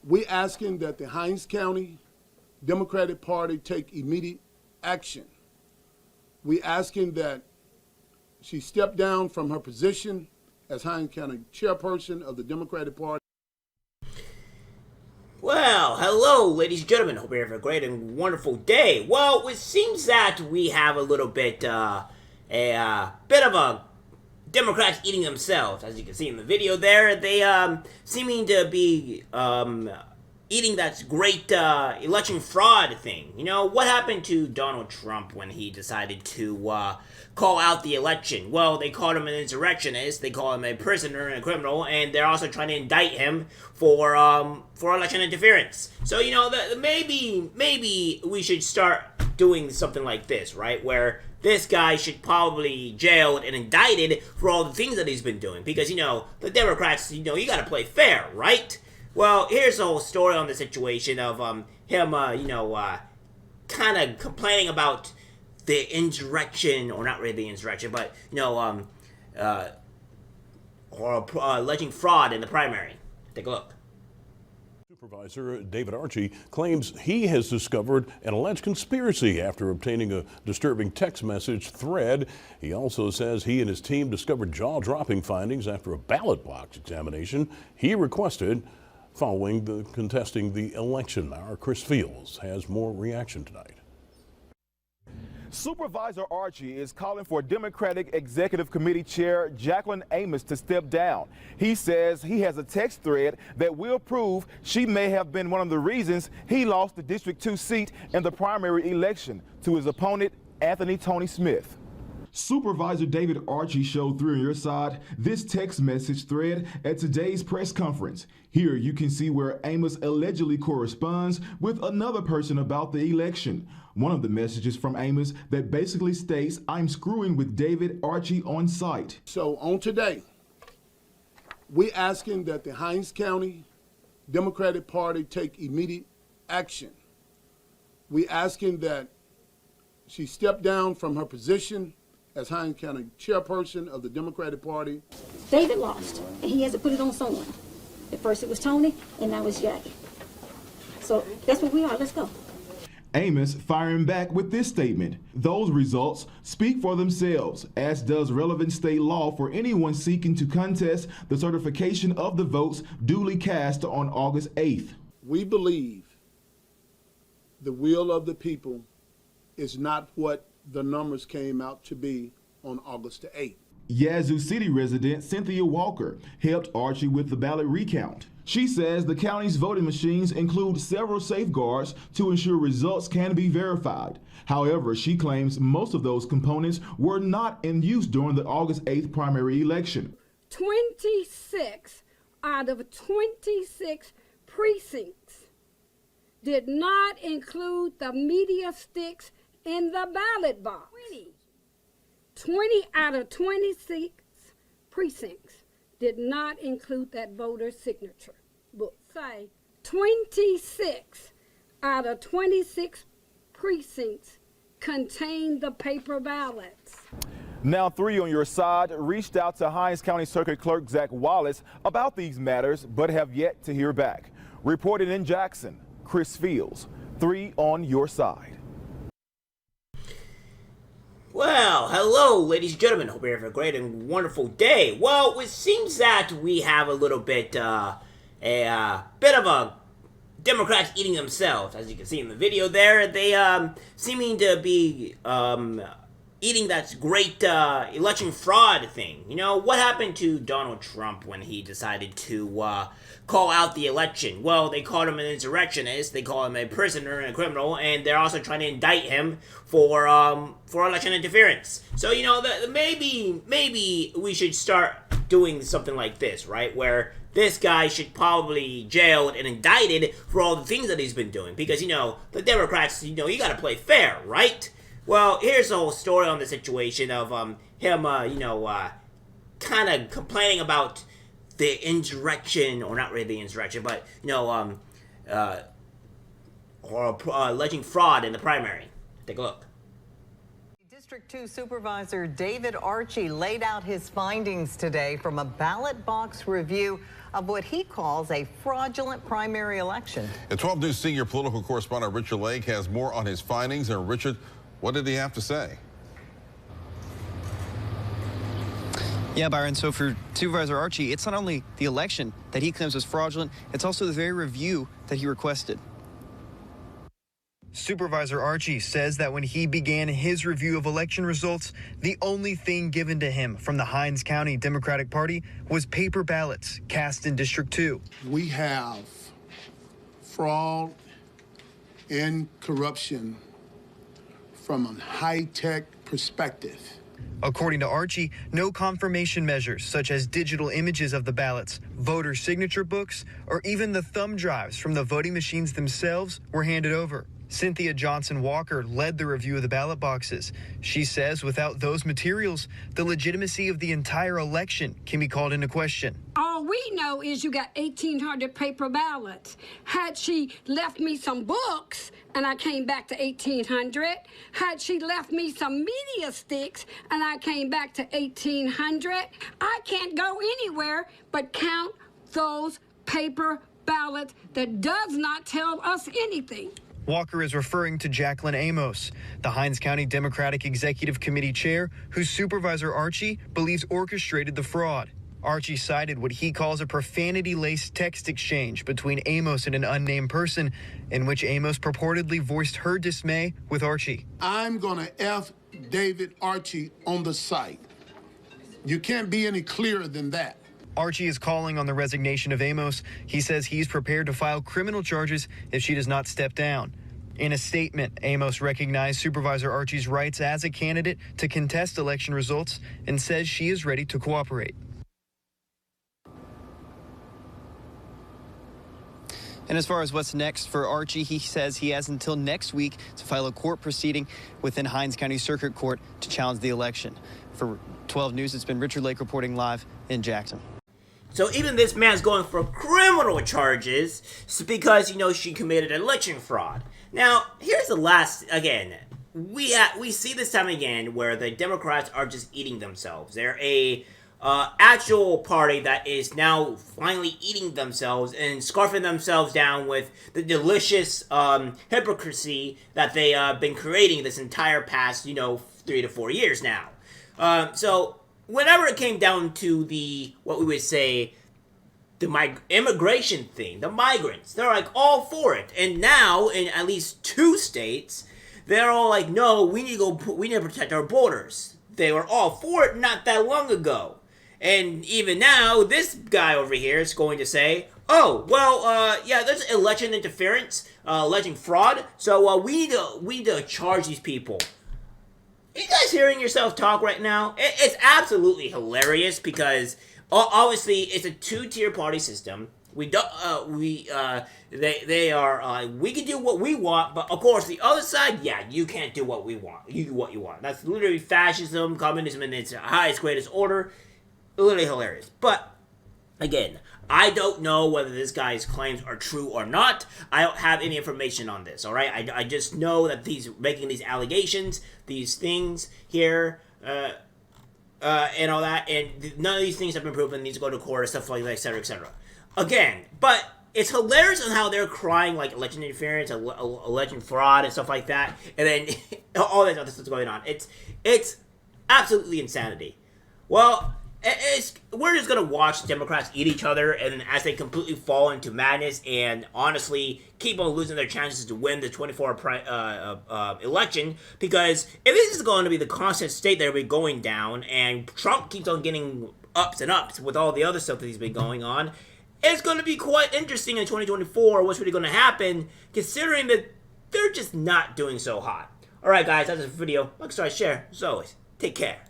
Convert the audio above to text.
We asking that the Hinds County Democratic Party take immediate action. We asking that she step down from her position as Hinds County chairperson of the Democratic Party. Well, hello, ladies and gentlemen. Hope you're having a great and wonderful day. Well, it seems that we have a little bit, a bit of a Democrats eating themselves. As you can see in the video there, they, seeming to be, eating that great, election fraud thing. You know, what happened to Donald Trump when he decided to, call out the election? Well, they called him an insurrectionist, they call him a prisoner and a criminal, and they're also trying to indict him for election interference. So, you know, maybe we should start doing something like this, right? Where this guy should probably jailed and indicted for all the things that he's been doing. Because, you know, the Democrats, you know, you gotta play fair, right? Well, here's the whole story on the situation of him, you know, kind of complaining about the insurrection, or not really the insurrection, but, you know, alleging fraud in the primary. Take a look. Supervisor David Archie claims he has discovered an alleged conspiracy after obtaining a disturbing text message thread. He also says he and his team discovered jaw-dropping findings after a ballot box examination he requested following the contesting the election. Our Chris Fields has more reaction tonight. Supervisor Archie is calling for Democratic Executive Committee Chair Jacqueline Amos to step down. He says he has a text thread that will prove she may have been one of the reasons he lost the District 2 seat in the primary election to his opponent, Anthony Tony Smith. Supervisor David Archie showed through on your side this text message thread at today's press conference. Here you can see where Amos allegedly corresponds with another person about the election. One of the messages from Amos that basically states, "I'm screwing with David Archie on site." So on today, we asking that the Hinds County Democratic Party take immediate action. We asking that she step down from her position as Hinds County chairperson of the Democratic Party. David lost, and he has to put it on someone. At first it was Tony, and now it's Jackie. So that's what we are. Let's go. Amos firing back with this statement. Those results speak for themselves, as does relevant state law for anyone seeking to contest the certification of the votes duly cast on August 8th. We believe the will of the people is not what the numbers came out to be on August the 8th. Yazoo City resident Cynthia Walker helped Archie with the ballot recount. She says the county's voting machines include several safeguards to ensure results can be verified. However, she claims most of those components were not in use during the August 8th primary election. 26 out of 26 precincts did not include the media sticks in the ballot box. 20 out of 26 precincts did not include that voter's signature book. Say 26 out of 26 precincts contained the paper ballots. Now 3 on your side reached out to Hinds County Circuit Clerk Zach Wallace about these matters, but have yet to hear back. Reported in Jackson, Chris Fields, 3 on your side. Well, hello, ladies and gentlemen. Hope you're having a great and wonderful day. Well, it seems that we have a little bit, a bit of a Democrats eating themselves. As you can see in the video there, they, seeming to be, eating that great, election fraud thing. You know, what happened to Donald Trump when he decided to, call out the election? Well, they called him an insurrectionist, they call him a prisoner and a criminal, and they're also trying to indict him for election interference. So, you know, maybe we should start doing something like this, right? Where this guy should probably jailed and indicted for all the things that he's been doing. Because, you know, the Democrats, you know, you gotta play fair, right? Well, here's the whole story on the situation of him, you know, kind of complaining about the insurrection, or not really the insurrection, but, you know, alleging fraud in the primary. Take a look. District 2 Supervisor David Archie laid out his findings today from a ballot box review of what he calls a fraudulent primary election. The 12 News senior political correspondent Richard Lake has more on his findings. And Richard, what did he have to say? Yeah, Byron, so for Supervisor Archie, it's not only the election that he claims was fraudulent, it's also the very review that he requested. Supervisor Archie says that when he began his review of election results, the only thing given to him from the Hinds County Democratic Party was paper ballots cast in District 2. We have fraud and corruption from a high-tech perspective. According to Archie, no confirmation measures such as digital images of the ballots, voter signature books, or even the thumb drives from the voting machines themselves were handed over. Cynthia Johnson Walker led the review of the ballot boxes. She says without those materials, the legitimacy of the entire election can be called into question. All we know is you got 1,800 paper ballots. Had she left me some books and I came back to 1,800, had she left me some media sticks and I came back to 1,800, I can't go anywhere but count those paper ballots that does not tell us anything. Walker is referring to Jacqueline Amos, the Hinds County Democratic Executive Committee chair, who Supervisor Archie believes orchestrated the fraud. Archie cited what he calls a profanity-laced text exchange between Amos and an unnamed person, in which Amos purportedly voiced her dismay with Archie. I'm gonna F David Archie on the site. You can't be any clearer than that. Archie is calling on the resignation of Amos. He says he's prepared to file criminal charges if she does not step down. In a statement, Amos recognized Supervisor Archie's rights as a candidate to contest election results and says she is ready to cooperate. And as far as what's next for Archie, he says he has until next week to file a court proceeding within Hinds County Circuit Court to challenge the election. For 12 News, it's been Richard Lake reporting live in Jackson. So even this man's going for criminal charges because, she committed election fraud. Now, here's the last, again, we see this time again where the Democrats are just eating themselves. They're a actual party that is now finally eating themselves and scarfing themselves down with the delicious hypocrisy that they have been creating this entire past, 3 to 4 years now. So whenever it came down to what we would say, the immigration thing, the migrants, they're like all for it. And now, in at least 2 states, they're all like, no, we need to protect our borders. They were all for it not that long ago. And even now, this guy over here is going to say, oh, well, yeah, there's election interference, alleging fraud, so we need to charge these people. Are you guys hearing yourself talk right now? It's absolutely hilarious because obviously it's a 2-tier party system. We can do what we want, but of course the other side, yeah, you can't do what we want. You do what you want. That's literally fascism, communism in its highest, greatest order. Literally hilarious. But again, I don't know whether this guy's claims are true or not. I don't have any information on this, all right? I just know that he's making these allegations, these things here, and all that, and none of these things have been proven. These go to court, stuff like that, etc., etc. Again, but it's hilarious on how they're crying like election interference, election fraud, and stuff like that, and then all that other stuff's going on. It's absolutely insanity. Well, we're just going to watch Democrats eat each other, and as they completely fall into madness and honestly keep on losing their chances to win the 24 election, because if this is going to be the constant state that we're going down, and Trump keeps on getting ups and ups with all the other stuff that he's been going on, it's going to be quite interesting in 2024 what's really going to happen, considering that they're just not doing so hot. Alright guys, that's the video. Like, subscribe, share. As always, take care.